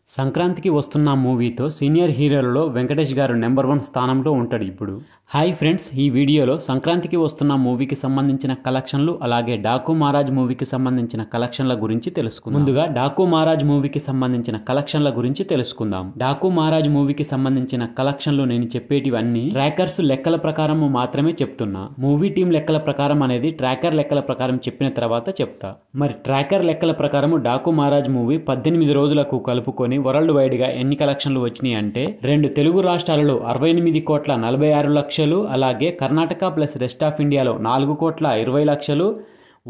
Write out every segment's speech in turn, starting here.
సంక్రాంతికి వస్తున్న మూవీతో సీనియర్ హీరోలలో వెంకటేష్ గారు నెంబర్ 1 స్థానంలో ఉంటాడు ఇప్పుడు. హాయ్ ఫ్రెండ్స్, ఈ వీడియోలో సంక్రాంతికి వస్తున్న మూవీకి సంబంధించిన కలెక్షన్లు అలాగే డాకు మహారాజ్ మూవీకి సంబంధించిన కలెక్షన్ల గురించి తెలుసుకుందాం. ముందుగా డాకు మహారాజ్ మూవీకి సంబంధించిన కలెక్షన్ల గురించి తెలుసుకుందాం. డాకు మహారాజ్ మూవీకి సంబంధించిన కలెక్షన్లు నేను చెప్పేటివన్నీ ట్రాకర్స్ లెక్కల ప్రకారం మాత్రమే చెప్తున్నా. మూవీ టీం లెక్కల ప్రకారం అనేది ట్రాకర్ లెక్కల ప్రకారం చెప్పిన తర్వాత చెప్తా. మరి ట్రాకర్ లెక్కల ప్రకారం డాకు మహారాజ్ మూవీ 18 రోజులకు కలుపుకొని వరల్డ్ వైడ్ గా ఎన్ని కలెక్షన్లు వచ్చినాయి అంటే 2 తెలుగు రాష్ట్రాలలో 68,46,00,000, అలాగే కర్ణాటక ప్లస్ రెస్ట్ ఆఫ్ ఇండియాలో 4,20,00,000,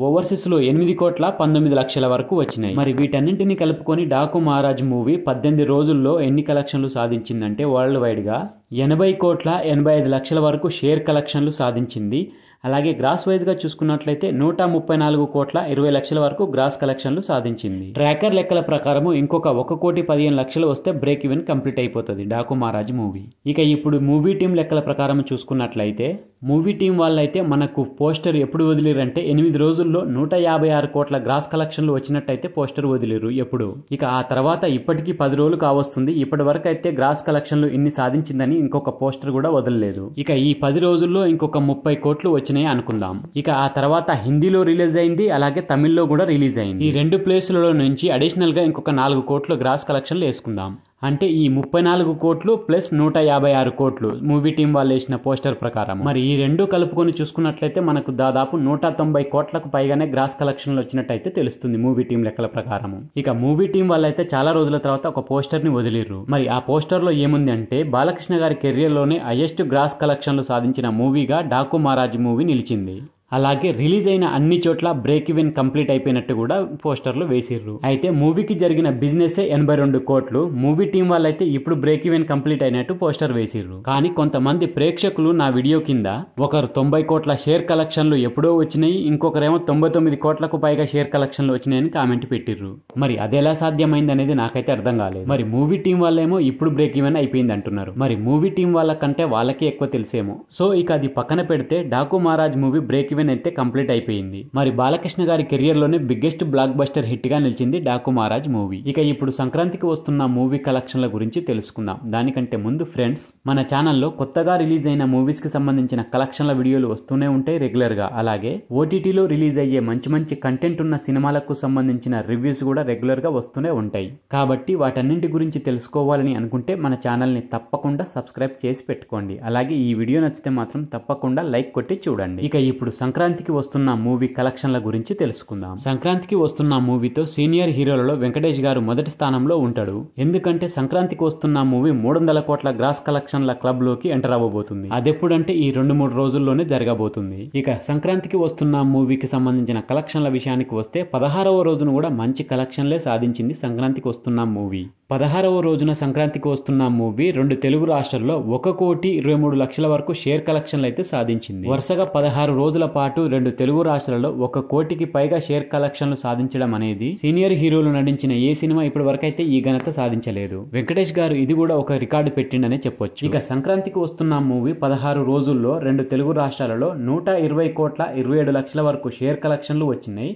ఓవర్సీస్లో 8,19,00,000 వరకు వచ్చినాయి. మరి వీటన్నింటినీ కలుపుకొని డాకు మహారాజ్ మూవీ 18 రోజుల్లో ఎన్ని కలెక్షన్లు సాధించిందంటే వరల్డ్ వైడ్ గా 80,85,00,000 వరకు షేర్ కలెక్షన్లు సాధించింది. అలాగే గ్రాస్ వైజ్ గా చూసుకున్నట్లయితే 134,20,00,000 వరకు గ్రాస్ కలెక్షన్లు సాధించింది. ట్రాకర్ లెక్కల ప్రకారం ఇంకొక 1,15,00,000 వస్తే బ్రేక్ ఈవెన్ కంప్లీట్ అయిపోతుంది డాకు మహారాజ్ మూవీ. ఇక ఇప్పుడు మూవీ టీం లెక్కల ప్రకారం చూసుకున్నట్లయితే మూవీ టీం వాళ్ళైతే మనకు పోస్టర్ ఎప్పుడు వదిలిరంటే 8 రోజుల్లో 156 కోట్ల గ్రాస్ కలెక్షన్లు వచ్చినట్టయితే పోస్టర్ వదిలిరు ఎప్పుడు. ఇక ఆ తర్వాత ఇప్పటికీ 10 రోజులు కావస్తుంది. ఇప్పటి వరకు అయితే గ్రాస్ కలెక్షన్లు ఇన్ని సాధించిందని ఇంకొక పోస్టర్ కూడా వదలలేదు. ఇక ఈ 10 రోజుల్లో ఇంకొక 30 కోట్లు వచ్చినాయి అనుకుందాం. ఇక ఆ తర్వాత హిందీలో రిలీజ్ అయింది, అలాగే తమిళ్లో కూడా రిలీజ్ అయింది. ఈ 2 ప్లేసులలో నుంచి అడిషనల్ గా ఇంకొక 4 కోట్లు గ్రాస్ కలెక్షన్లు వేసుకుందాం. అంటే ఈ 34 కోట్లు ప్లస్ 156 కోట్లు మూవీ టీం వాళ్ళు వేసిన పోస్టర్ ప్రకారం. మరి ఈ రెండు కలుపుకొని చూసుకున్నట్లయితే మనకు దాదాపు 190 కోట్లకు పైగానే గ్రాస్ కలెక్షన్లు వచ్చినట్టయితే తెలుస్తుంది మూవీ టీం లెక్కల ప్రకారం. ఇక మూవీ టీం వాళ్ళైతే చాలా రోజుల తర్వాత ఒక పోస్టర్ ని వదిలిర్రు. మరి ఆ పోస్టర్ లో ఏముంది అంటే బాలకృష్ణ గారి కెరియర్ లోనే హైయెస్ట్ గ్రాస్ కలెక్షన్లు సాధించిన మూవీగా డాకు మహారాజ్ మూవీ నిలిచింది. అలాగే రిలీజ్ అయిన అన్ని చోట్ల బ్రేక్ ఈవెన్ కంప్లీట్ అయిపోయినట్టు కూడా పోస్టర్లు వేసిర్రు. అయితే మూవీకి జరిగిన బిజినెస్ 82 కోట్లు. మూవీ టీం వాళ్ళైతే ఇప్పుడు బ్రేక్ ఈవెన్ కంప్లీట్ అయినట్టు పోస్టర్ వేసిర్రు. కానీ కొంతమంది ప్రేక్షకులు నా వీడియో కింద ఒకరు 90 కోట్ల షేర్ కలెక్షన్లు ఎప్పుడో వచ్చినాయి, ఇంకొకరేమో 99 కోట్లకు పైగా షేర్ కలెక్షన్లు వచ్చినాయని కామెంట్ పెట్టిర్రు. మరి అదెలా సాధ్యమైంది అనేది నాకైతే అర్థం కాలేదు. మరి మూవీ టీం వాళ్ళేమో ఇప్పుడు బ్రేక్ ఈవెన్ అయిపోయింది అంటున్నారు. మరి మూవీ టీం వాళ్ళ కంటే వాళ్ళకి ఎక్కువ తెలిసేమో. సో ఇక అది పక్కన పెడితే డాకు మహారాజ్ మూవీ బ్రేక్ అయితే కంప్లీట్ అయిపోయింది. మరి బాలకృష్ణ గారి కెరియర్ లోనే బిగ్గెస్ట్ బ్లాక్ బస్టర్ హిట్ గా నిలిచింది డాకు మహారాజ్ మూవీ. ఇక ఇప్పుడు సంక్రాంతికి వస్తున్న మూవీ కలెక్షన్ల గురించి తెలుసుకుందాం. దానికంటే ముందు ఫ్రెండ్స్, మన ఛానల్లో కొత్తగా రిలీజ్ అయిన మూవీస్ కి సంబంధించిన కలెక్షన్ల వీడియోలు వస్తూనే ఉంటాయి రెగ్యులర్ గా. అలాగే ఓటీటీలో రిలీజ్ అయ్యే మంచి మంచి కంటెంట్ ఉన్న సినిమాలకు సంబంధించిన రివ్యూస్ కూడా రెగ్యులర్ గా వస్తూనే ఉంటాయి. కాబట్టి వాటన్నింటి గురించి తెలుసుకోవాలని అనుకుంటే మన ఛానల్ ని తప్పకుండా సబ్స్క్రైబ్ చేసి పెట్టుకోండి. అలాగే ఈ వీడియో నచ్చితే మాత్రం తప్పకుండా లైక్ కొట్టి చూడండి. ఇక ఇప్పుడు సంక్రాంతికి వస్తున్న మూవీ కలెక్షన్ల గురించి తెలుసుకుందాం. సంక్రాంతికి వస్తున్న మూవీతో సీనియర్ హీరోలలో వెంకటేష్ గారు మొదటి స్థానంలో ఉంటాడు. ఎందుకంటే సంక్రాంతికి వస్తున్న మూవీ 300 కోట్ల గ్రాస్ కలెక్షన్ల క్లబ్ లోకి ఎంటర్ అవ్వబోతుంది. అదెప్పుడంటే ఈ 2-3 రోజుల్లోనే జరగబోతుంది. ఇక సంక్రాంతికి వస్తున్న మూవీకి సంబంధించిన కలెక్షన్ల విషయానికి వస్తే 16వ రోజున కూడా మంచి కలెక్షన్లే సాధించింది సంక్రాంతికి వస్తున్న మూవీ. 16వ రోజున సంక్రాంతికి వస్తున్న మూవీ 2 తెలుగు రాష్ట్రాల్లో 1,23,00,000 వరకు షేర్ కలెక్షన్లు అయితే సాధించింది. వరుసగా 16 రోజుల పాటు 2 తెలుగు రాష్ట్రాల్లో 1 కోటికి పైగా షేర్ కలెక్షన్లు సాధించడం అనేది సీనియర్ హీరోలు నటించిన ఏ సినిమా ఇప్పటి వరకు అయితే ఈ ఘనత సాధించలేదు. వెంకటేష్ గారు ఇది కూడా ఒక రికార్డు పెట్టిండనే చెప్పొచ్చు. ఇక సంక్రాంతికి వస్తున్న మూవీ 16 రోజుల్లో 2 తెలుగు రాష్ట్రాలలో 120,27,00,000 వరకు షేర్ కలెక్షన్లు వచ్చినాయి.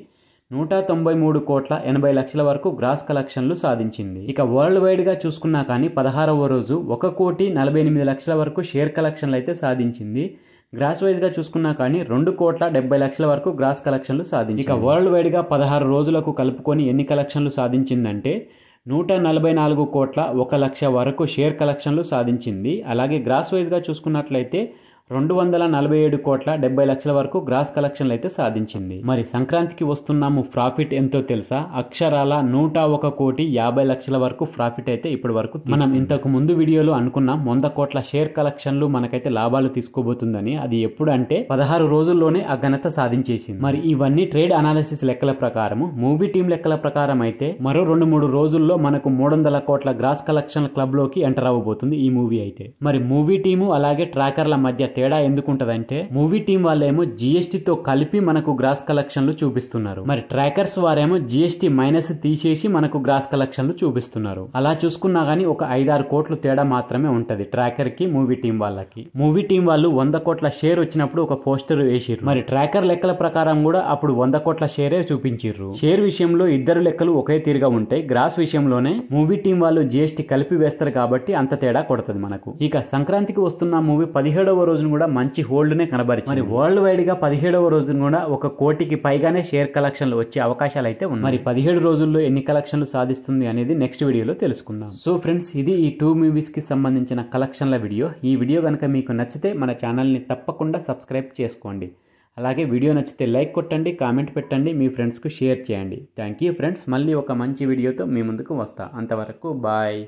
193,80,00,000 వరకు గ్రాస్ కలెక్షన్లు సాధించింది. ఇక వరల్డ్ వైడ్ గా చూసుకున్నా కానీ 16వ రోజు 1,48,00,000 వరకు షేర్ కలెక్షన్లు అయితే సాధించింది. గ్రాస్ వైజ్ గా చూసుకున్నా కానీ 2,70,00,000 వరకు గ్రాస్ కలెక్షన్లు సాధించింది. ఇక వరల్డ్ వైడ్ గా 16 రోజులకు కలుపుకొని ఎన్ని కలెక్షన్లు సాధించిందంటే 144,01,00,000 వరకు షేర్ కలెక్షన్లు సాధించింది. అలాగే గ్రాస్ వైజ్ గా చూసుకున్నట్లయితే 247,70,00,000 వరకు గ్రాస్ కలెక్షన్లు అయితే సాధించింది. మరి సంక్రాంతికి వస్తున్నాము ప్రాఫిట్ ఎంతో తెలుసా? అక్షరాల 101,50,00,000 వరకు ప్రాఫిట్ అయితే ఇప్పటి వరకు. మనం ఇంతకు ముందు వీడియోలో అనుకున్నాం 100 కోట్ల షేర్ కలెక్షన్లు మనకైతే లాభాలు తీసుకోబోతుందని. అది ఎప్పుడు అంటే 16 రోజుల్లోనే ఆ ఘనత సాధించేసింది. మరి ఇవన్నీ ట్రేడ్ అనాలిసిస్ లెక్కల ప్రకారం, మూవీ టీం లెక్కల ప్రకారం అయితే మరో 2-3 రోజుల్లో మనకు 300 కోట్ల గ్రాస్ కలెక్షన్ క్లబ్ లోకి ఎంటర్ అవ్వబోతుంది ఈ మూవీ అయితే. మరి మూవీ టీము అలాగే ట్రాకర్ల మధ్య తేడా ఎందుకు ఉంటదంటే మూవీ టీం వాళ్ళేమో జిఎస్టీతో కలిపి మనకు గ్రాస్ కలెక్షన్లు చూపిస్తున్నారు. మరి ట్రాకర్స్ వారేమో జిఎస్టీ మైనస్ తీసేసి మనకు గ్రాస్ కలెక్షన్లు చూపిస్తున్నారు. అలా చూసుకున్నా గానీ ఒక 5-6 కోట్లు తేడా మాత్రమే ఉంటది ట్రాకర్ కి మూవీ టీం వాళ్ళకి. మూవీ టీం వాళ్ళు 100 కోట్ల షేర్ వచ్చినప్పుడు ఒక పోస్టర్ వేసిర్రు. మరి ట్రాకర్ లెక్కల ప్రకారం కూడా అప్పుడు 100 కోట్ల షేరే చూపించిర్రు. షేర్ విషయంలో ఇద్దరు లెక్కలు ఒకే తీరుగా ఉంటాయి. గ్రాస్ విషయంలోనే మూవీ టీం వాళ్ళు జిఎస్టీ కలిపి వేస్తారు కాబట్టి అంత తేడా కొడుతుంది మనకు. ఇక సంక్రాంతికి వస్తున్న మూవీ 17వ రోజున కూడా మంచి హోల్డ్ నే కనబరిచింది. మరి వరల్డ్ వైడ్ గా 17వ రోజున కూడా 1 కోటికి పైగానే షేర్ కలెక్షన్లు వచ్చే అవకాశాలు అయితే ఉన్నాయి. మరి 17 రోజుల్లో ఎన్ని కలెక్షన్లు సాధిస్తుంది అనేది నెక్స్ట్ వీడియోలో తెలుసుకుందాం. సో ఫ్రెండ్స్, ఇది ఈ 2 మూవీస్ కి సంబంధించిన కలెక్షన్ల వీడియో. ఈ వీడియో కనుక మీకు నచ్చితే మన ఛానల్ని తప్పకుండా సబ్స్క్రైబ్ చేసుకోండి. అలాగే వీడియో నచ్చితే లైక్ కొట్టండి, కామెంట్ పెట్టండి, మీ ఫ్రెండ్స్కు షేర్ చేయండి. Thank you friends. మళ్ళీ ఒక మంచి వీడియోతో మీ ముందుకు వస్తా. అంతవరకు బాయ్.